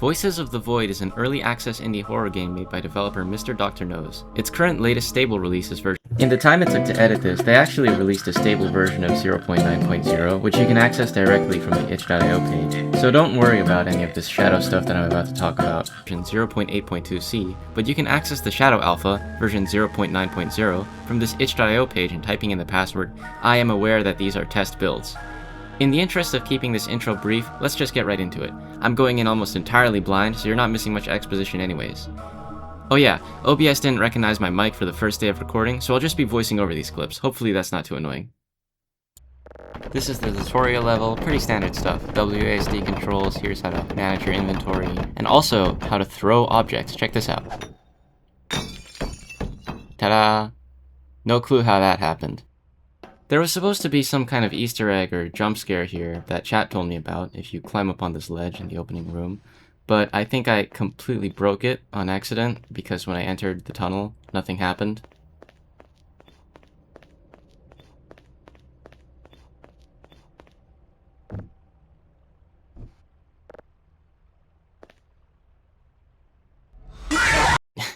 Voices of the Void is an early access indie horror game made by developer Mr. Dr. Knows. Its current latest stable release is version. In the time it took to edit this, they actually released a stable version of 0.9.0, which you can access directly from the itch.io page. So don't worry about any of this shadow stuff that I'm about to talk about, version 0.8.2c, but you can access the Shadow Alpha, version 0.9.0, from this itch.io page and typing in the password, "I am aware that these are test builds." In the interest of keeping this intro brief, let's just get right into it. I'm going in almost entirely blind, so you're not missing much exposition anyways. Oh yeah, OBS didn't recognize my mic for the first day of recording, so I'll just be voicing over these clips. Hopefully that's not too annoying. This is the tutorial level, pretty standard stuff. WASD controls, here's how to manage your inventory, and also how to throw objects. Check this out. Ta-da! No clue how that happened. There was supposed to be some kind of Easter egg or jump scare here that chat told me about if you climb up on this ledge in the opening room, but I think I completely broke it on accident because when I entered the tunnel, nothing happened.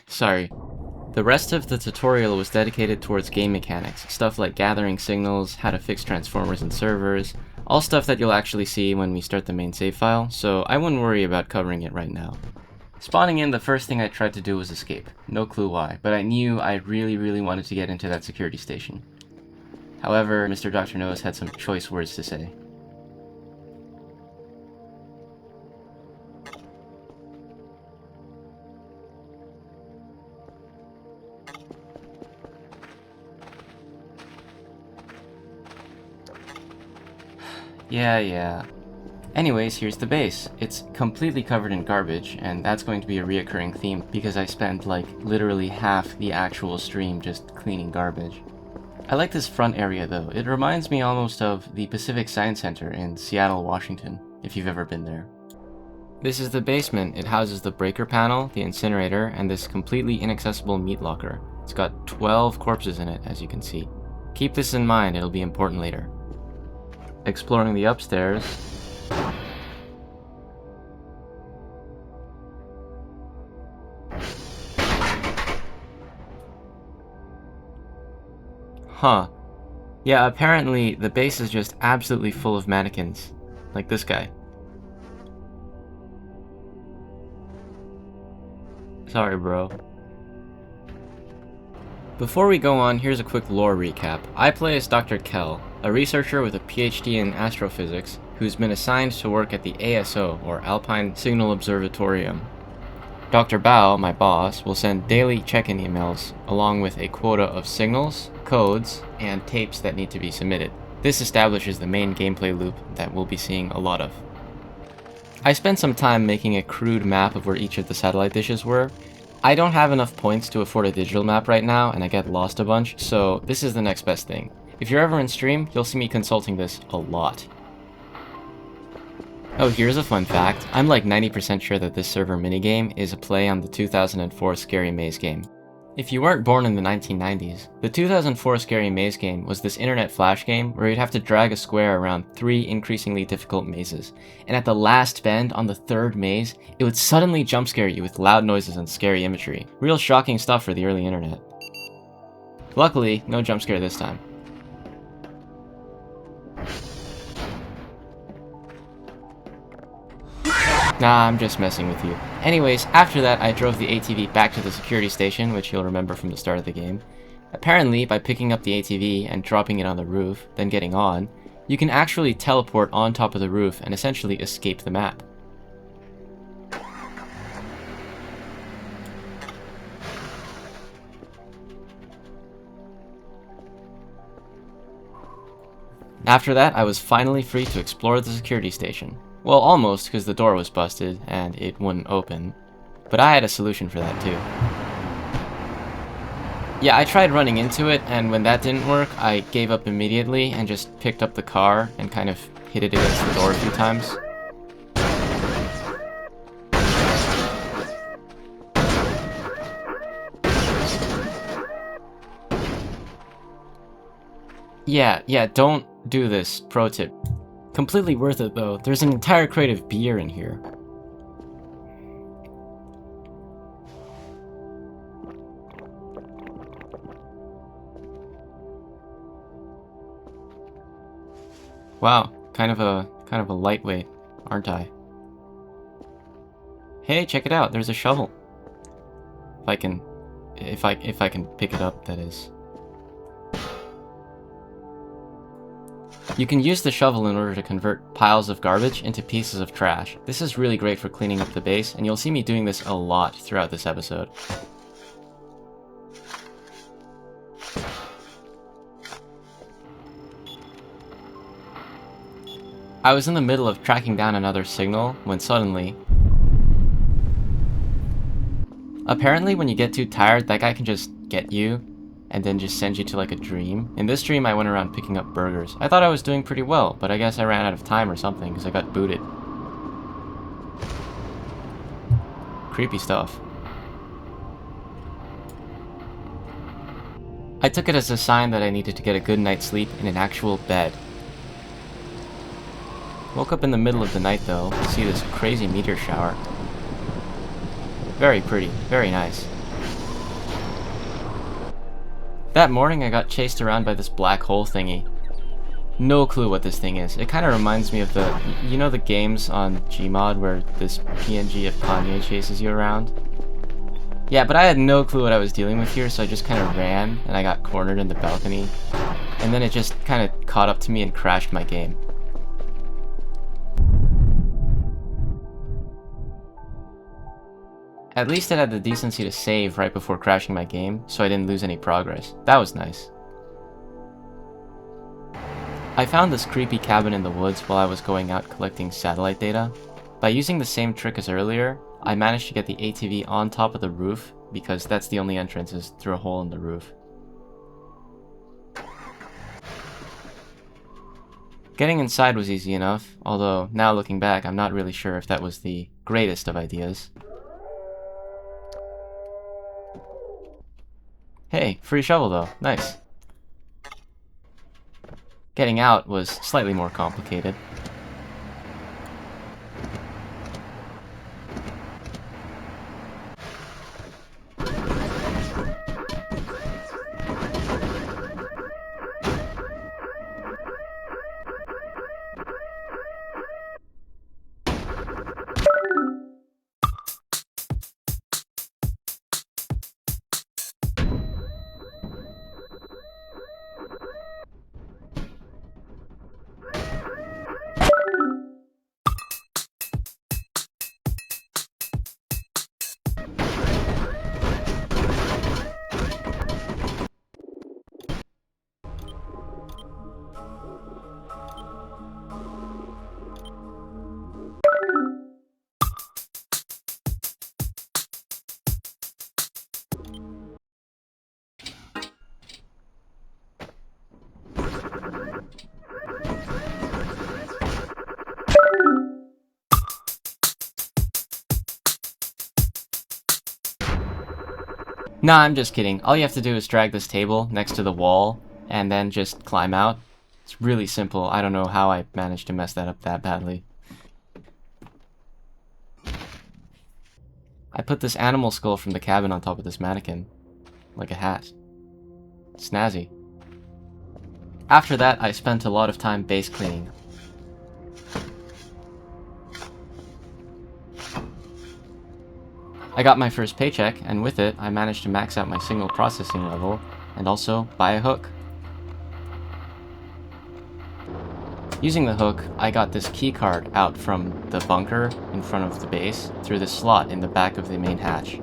Sorry. The rest of the tutorial was dedicated towards game mechanics, stuff like gathering signals, how to fix transformers and servers, all stuff that you'll actually see when we start the main save file, so I wouldn't worry about covering it right now. Spawning in, the first thing I tried to do was escape. No clue why, but I knew I really wanted to get into that security station. However, Mr. Dr. Knows had some choice words to say. Yeah. Anyways, here's the base. It's completely covered in garbage, and that's going to be a reoccurring theme because I spent like literally half the actual stream just cleaning garbage. I like this front area though. It reminds me almost of the Pacific Science Center in Seattle, Washington, if you've ever been there. This is the basement. It houses the breaker panel, the incinerator, and this completely inaccessible meat locker. It's got 12 corpses in it, as you can see. Keep this in mind, it'll be important later. Exploring the upstairs. Huh. Yeah, apparently the base is just absolutely full of mannequins. Like this guy. Sorry, bro. Before we go on, here's a quick lore recap. I play as Dr. Kell, a researcher with a PhD in astrophysics who's been assigned to work at the ASO, or Alpine Signal Observatorium. Dr. Bao, my boss, will send daily check-in emails along with a quota of signals, codes, and tapes that need to be submitted. This establishes the main gameplay loop that we'll be seeing a lot of. I spent some time making a crude map of where each of the satellite dishes were. I don't have enough points to afford a digital map right now, and I get lost a bunch, so this is the next best thing. If you're ever in stream, you'll see me consulting this a lot. Oh, here's a fun fact. I'm like 90% sure that this server minigame is a play on the 2004 Scary Maze game. If you weren't born in the 1990s, the 2004 Scary Maze game was this internet flash game where you'd have to drag a square around 3 increasingly difficult mazes, and at the last bend on the 3rd maze, it would suddenly jump scare you with loud noises and scary imagery. Real shocking stuff for the early internet. Luckily, no jump scare this time. Nah, I'm just messing with you. Anyways, after that I drove the ATV back to the security station, which you'll remember from the start of the game. Apparently, by picking up the ATV and dropping it on the roof, then getting on, you can actually teleport on top of the roof and essentially escape the map. After that, I was finally free to explore the security station. Well, almost, because the door was busted and it wouldn't open. But I had a solution for that too. Yeah, I tried running into it, and when that didn't work, I gave up immediately and just picked up the car and kind of hit it against the door a few times. Yeah, don't do this. Pro tip. Completely worth it though. There's an entire crate of beer in here. Wow, kind of a lightweight, aren't I? Hey, check it out, there's a shovel. If I can pick it up, that is. You can use the shovel in order to convert piles of garbage into pieces of trash. This is really great for cleaning up the base, and you'll see me doing this a lot throughout this episode. I was in the middle of tracking down another signal when suddenly... Apparently when you get too tired, that guy can just get you and then just send you to like a dream. In this dream, I went around picking up burgers. I thought I was doing pretty well, but I guess I ran out of time or something because I got booted. Creepy stuff. I took it as a sign that I needed to get a good night's sleep in an actual bed. Woke up in the middle of the night though to see this crazy meteor shower. Very pretty, very nice. That morning I got chased around by this black hole thingy. No clue what this thing is. It kind of reminds me of the, you know the games on Gmod where this PNG of Kanye chases you around? Yeah, but I had no clue what I was dealing with here, so I just kind of ran and I got cornered in the balcony. And then it just kind of caught up to me and crashed my game. At least it had the decency to save right before crashing my game, so I didn't lose any progress. That was nice. I found this creepy cabin in the woods while I was going out collecting satellite data. By using the same trick as earlier, I managed to get the ATV on top of the roof, because that's the only entrance is through a hole in the roof. Getting inside was easy enough, although now looking back, I'm not really sure if that was the greatest of ideas. Hey, free shovel though, nice. Getting out was slightly more complicated. Nah, I'm just kidding. All you have to do is drag this table next to the wall, and then just climb out. It's really simple. I don't know how I managed to mess that up that badly. I put this animal skull from the cabin on top of this mannequin. Like a hat. Snazzy. After that, I spent a lot of time base cleaning. I got my first paycheck, and with it, I managed to max out my signal processing level, and also buy a hook. Using the hook, I got this keycard out from the bunker in front of the base, through the slot in the back of the main hatch.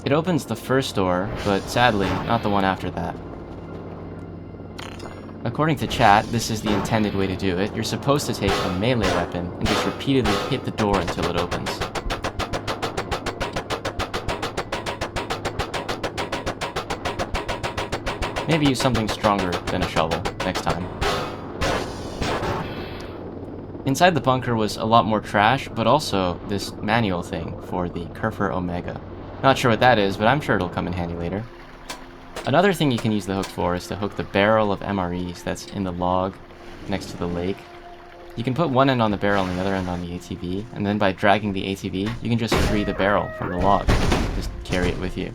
It opens the first door, but sadly, not the one after that. According to chat, this is the intended way to do it. You're supposed to take a melee weapon and just repeatedly hit the door until it opens. Maybe use something stronger than a shovel next time. Inside the bunker was a lot more trash, but also this manual thing for the Kerfer Omega. Not sure what that is, but I'm sure it'll come in handy later. Another thing you can use the hook for is to hook the Barrel of MREs that's in the log next to the lake. You can put one end on the barrel and the other end on the ATV, and then by dragging the ATV, you can just free the barrel from the log. Just carry it with you.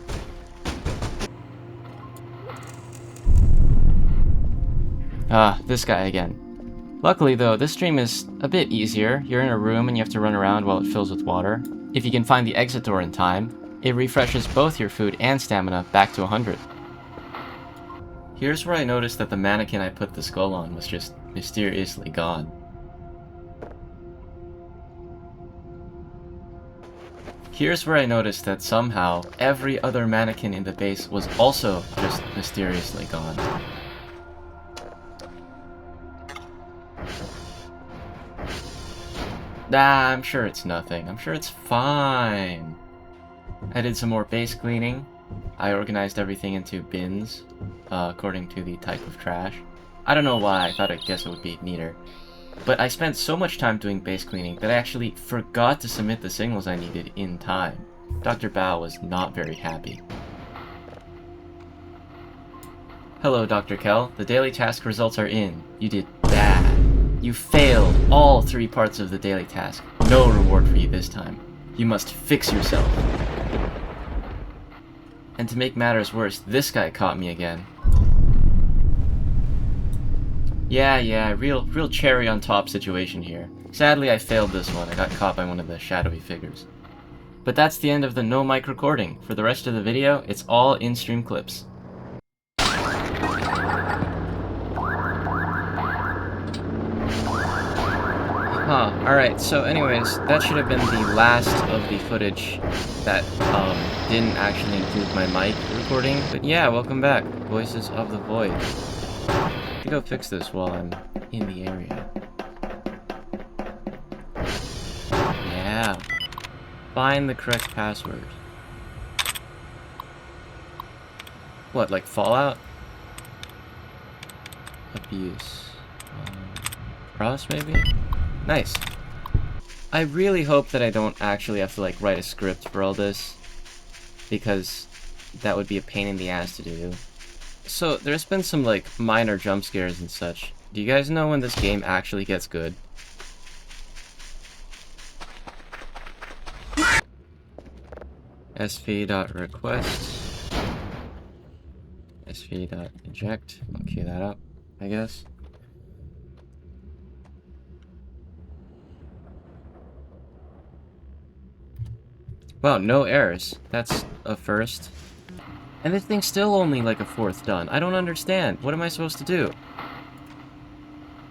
This guy again. Luckily though, this stream is a bit easier. You're in a room and you have to run around while it fills with water. If you can find the exit door in time, it refreshes both your food and stamina back to 100. Here's where I noticed that the mannequin I put the skull on was just mysteriously gone. Here's where I noticed that somehow every other mannequin in the base was also just mysteriously gone. Nah, I'm sure it's nothing. I'm sure it's fine. I did some more base cleaning. I organized everything into bins, according to the type of trash. I don't know why, I guess it would be neater. But I spent so much time doing base cleaning that I actually forgot to submit the signals I needed in time. Dr. Bao was not very happy. Hello, Dr. Kell. The daily task results are in. You did bad. You failed all 3 parts of the daily task. No reward for you this time. You must fix yourself. And to make matters worse, this guy caught me again. Yeah, real cherry on top situation here. Sadly, I failed this one. I got caught by one of the shadowy figures. But that's the end of the no mic recording. For the rest of the video, it's all in-stream clips. Alright, so anyways, that should have been the last of the footage that didn't actually include my mic recording. But yeah, welcome back. Voices of the Void. To go fix this while I'm in the area. Yeah. Find the correct password. What, like Fallout? Abuse. Cross, maybe? Nice. I really hope that I don't actually have to, like, write a script for all this, because that would be a pain in the ass to do. So, there's been some, like, minor jump scares and such. Do you guys know when this game actually gets good? sv.request sv.eject. I'll queue that up, I guess. Wow, no errors. That's a first. And this thing's still only like a 4th done. I don't understand. What am I supposed to do?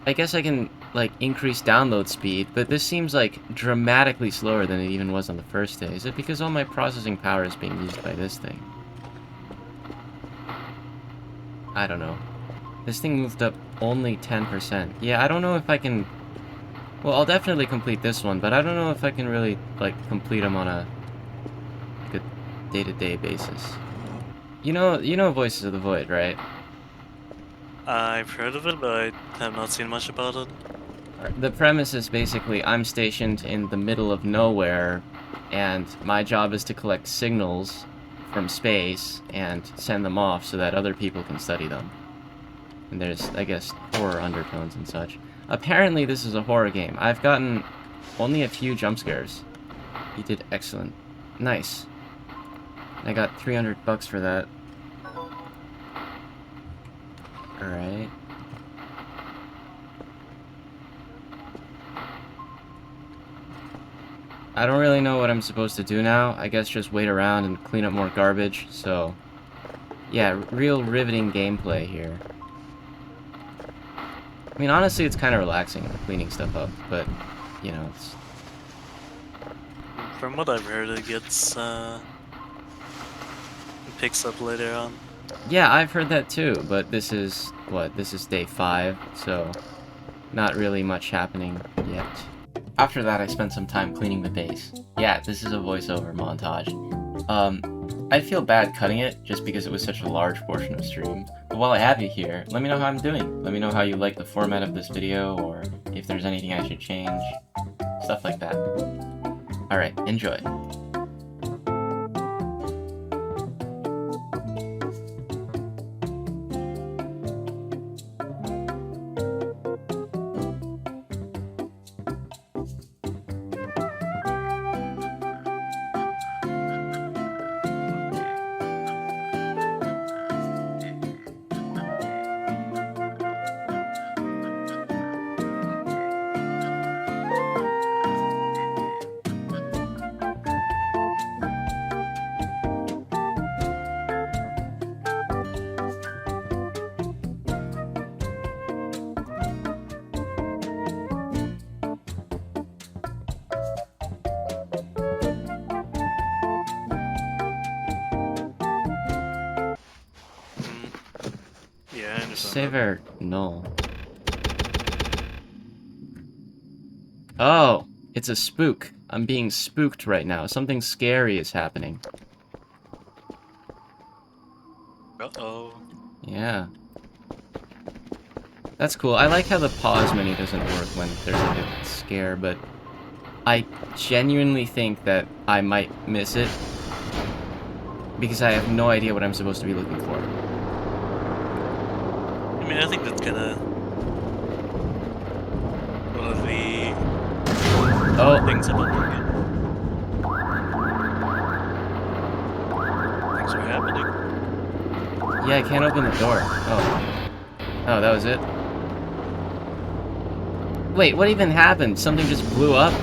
I guess I can, like, increase download speed, but this seems, like, dramatically slower than it even was on the first day. Is it because all my processing power is being used by this thing? I don't know. This thing moved up only 10%. Yeah, I don't know if I can... Well, I'll definitely complete this one, but I don't know if I can really, like, complete them on a day-to-day basis. You know Voices of the Void, right? I've heard of it, but I have not seen much about it. The premise is basically I'm stationed in the middle of nowhere, and my job is to collect signals from space and send them off so that other people can study them. And there's, I guess, horror undertones and such. Apparently this is a horror game. I've gotten only a few jump scares. You did excellent. Nice. I got $300 for that. Alright. I don't really know what I'm supposed to do now. I guess just wait around and clean up more garbage, so... Yeah, real riveting gameplay here. I mean, honestly, it's kind of relaxing, cleaning stuff up, but, you know, it's... From what I've heard, it gets, picks up later on. Yeah, I've heard that too, but this is, what, this is day 5, so not really much happening yet. After that, I spent some time cleaning the base. Yeah, this is a voiceover montage. I feel bad cutting it, just because it was such a large portion of stream. But while I have you here, let me know how I'm doing. Let me know how you like the format of this video, or if there's anything I should change. Stuff like that. Alright, enjoy. understand that. Sever null. Oh, it's a spook. I'm being spooked right now. Something scary is happening. Uh-oh. Yeah. That's cool. I like how the pause menu doesn't work when there's like a scare, but I genuinely think that I might miss it because I have no idea what I'm supposed to be looking for. I mean, I think that's kinda one of the things about the game. Things are happening. Yeah, I can't open the door. Oh. Oh, that was it? Wait, what even happened? Something just blew up?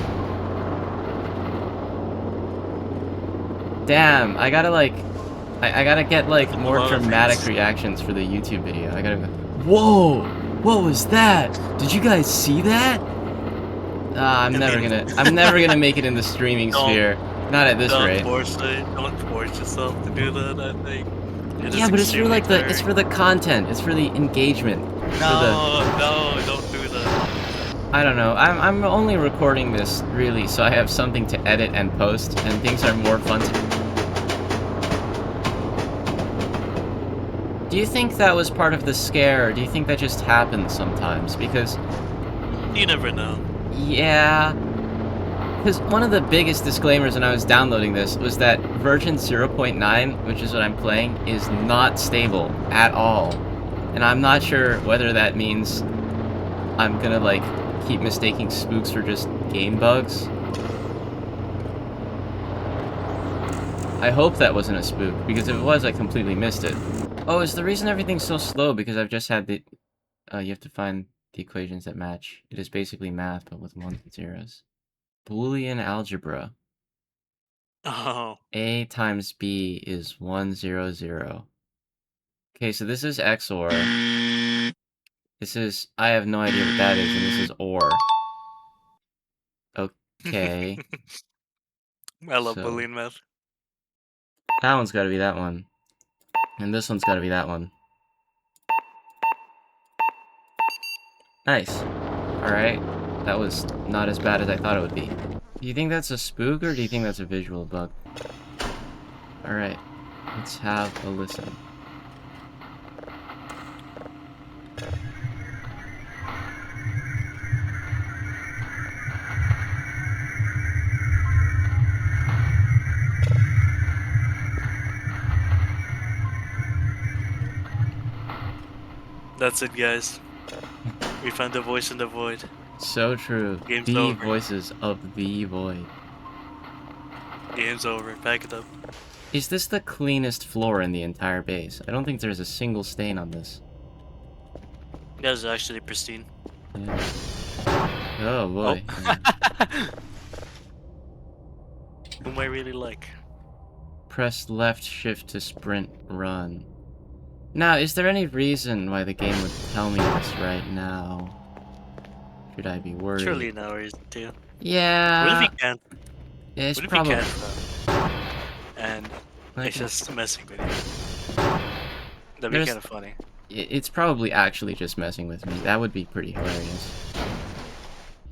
Damn, I gotta like... I gotta get like more dramatic reactions for the YouTube video. I gotta go, whoa! What was that? Did you guys see that? I'm never gonna make it in the streaming sphere. Not at this rate. Don't force yourself to do that, I think. Yeah, but it's for like it's for the content. It's for the engagement. No, don't do that. I don't know. I'm only recording this really so I have something to edit and post, and things are more fun to. Do you think that was part of the scare, or do you think that just happens sometimes? Because you never know. Yeah. Because one of the biggest disclaimers when I was downloading this was that version 0.9, which is what I'm playing, is not stable at all. And I'm not sure whether that means I'm gonna, like, keep mistaking spooks for just game bugs. I hope that wasn't a spook, because if it was, I completely missed it. Oh, is the reason everything's so slow because I've just had the... you have to find the equations that match. It is basically math, but with 1s and 0s. Boolean Algebra. Oh. A times B is 1, 0, 0. Okay, so this is XOR. This is... I have no idea what that is, and this is OR. Okay. I love So, Boolean math. that one's gotta be that one. And this one's gotta be that one. Nice. Alright. That was not as bad as I thought it would be. Do you think that's a spook, or do you think that's a visual bug? Alright. Let's have a listen. That's it, guys. We found the voice in the void. So true. Game's the over. voices of the void. Game's over. Pack it up. Is this the cleanest floor in the entire base? I don't think there's a single stain on this. That was actually pristine. Yeah. Oh boy. Oh. Whom I really like. Press left shift to sprint run. Now, is there any reason why the game would tell me this right now? Should I be worried? Surely an hour is too. Yeah. What if he can't? It's what if probably. he can't? And it's just messing with you. That'd be kind of funny. It's probably actually just messing with me. That would be pretty hilarious.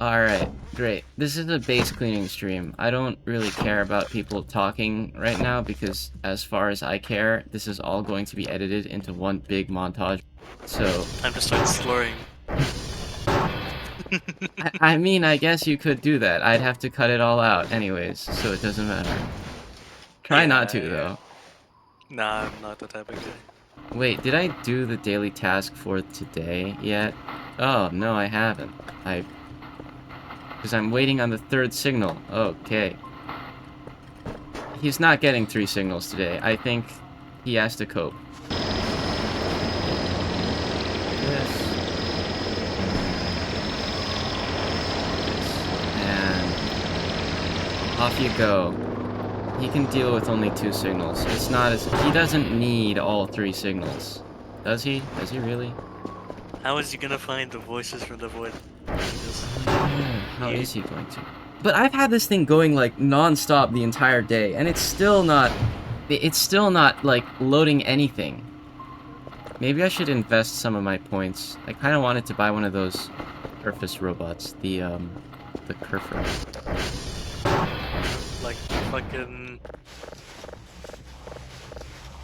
Alright, great. This is a base cleaning stream. I don't really care about people talking right now because as far as I care, this is all going to be edited into one big montage. So... Time to start slurring. I mean, I guess you could do that. I'd have to cut it all out anyways, so it doesn't matter. Try not to, though. Nah, I'm not the type of guy. Wait, did I do the daily task for today yet? Oh, no, I haven't. Because I'm waiting on the third signal. Okay. He's not getting 3 signals today. I think he has to cope. Yes. And off you go. He can deal with only 2 signals. It's not as... He doesn't need all 3 signals. Does he? Does he really? How is he gonna find the voices from the void? How is he going to? But I've had this thing going like non-stop the entire day, and it's still not like loading anything. Maybe I should invest some of my points. I kind of wanted to buy one of those Kerfus robots, the Kerfer. Like fucking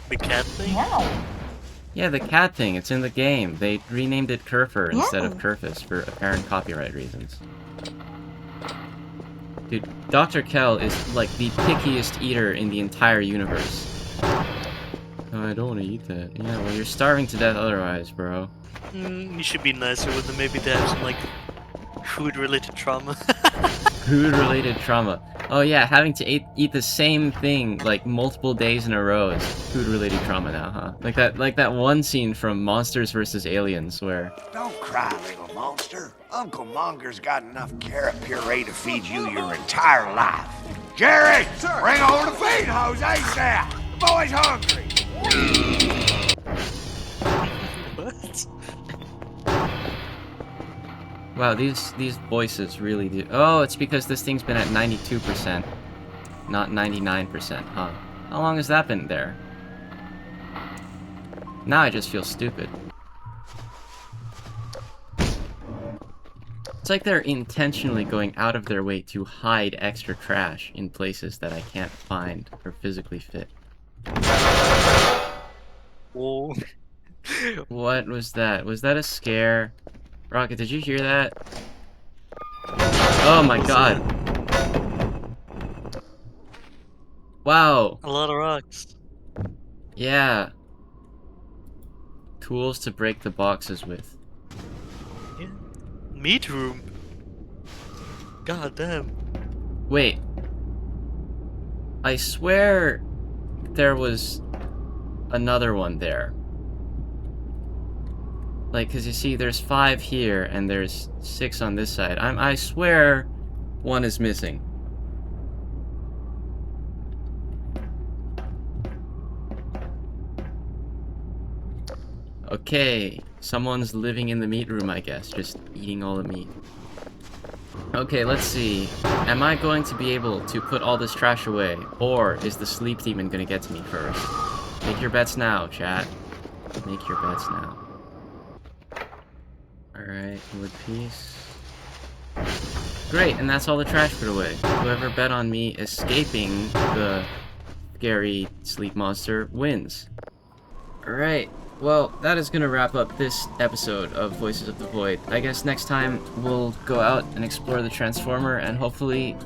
the cat thing? Yeah, the cat thing. It's in the game. They renamed it Kerfer instead of Kerfus for apparent copyright reasons. Dude, Dr. Kell is like the pickiest eater in the entire universe. Oh, I don't want to eat that. Yeah, well, you're starving to death otherwise, bro. You should be nicer with them. Maybe they have some like food-related trauma. Food-related trauma. Oh yeah, having to eat the same thing like multiple days in a row is food-related trauma now, huh? Like that one scene from Monsters vs. Aliens where... Don't cry, little monster. Uncle Monger's got enough carrot puree to feed you your entire life. Jerry, sir, bring over the feed hose ASAP. The boy's hungry. What? Wow, these voices really do... Oh, it's because this thing's been at 92%, not 99%, huh? How long has that been there? Now I just feel stupid. It's like they're intentionally going out of their way to hide extra trash in places that I can't find or physically fit. Whoa. What was that? Was that a scare? Rocket, did you hear that? Oh my god. Wow. A lot of rocks. Yeah. Tools to break the boxes with. Yeah. Meat room. God damn. Wait. I swear there was another one there. Like, cause you see, there's 5 here, and there's 6 on this side. I swear one is missing. Okay, someone's living in the meat room, I guess, just eating all the meat. Okay, let's see. Am I going to be able to put all this trash away, or is the sleep demon gonna get to me first? Make your bets now, chat. Make your bets now. Alright, wood piece. Great, and that's all the trash put away. Whoever bet on me escaping the scary sleep monster wins. Alright, well, that is gonna wrap up this episode of Voices of the Void. I guess next time we'll go out and explore the Transformer and hopefully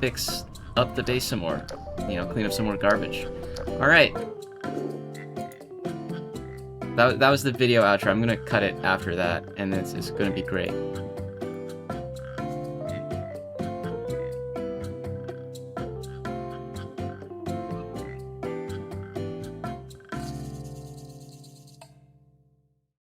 fix up the base some more. You know, clean up some more garbage. Alright. That was the video outro. I'm gonna cut it after that, and it's gonna be great.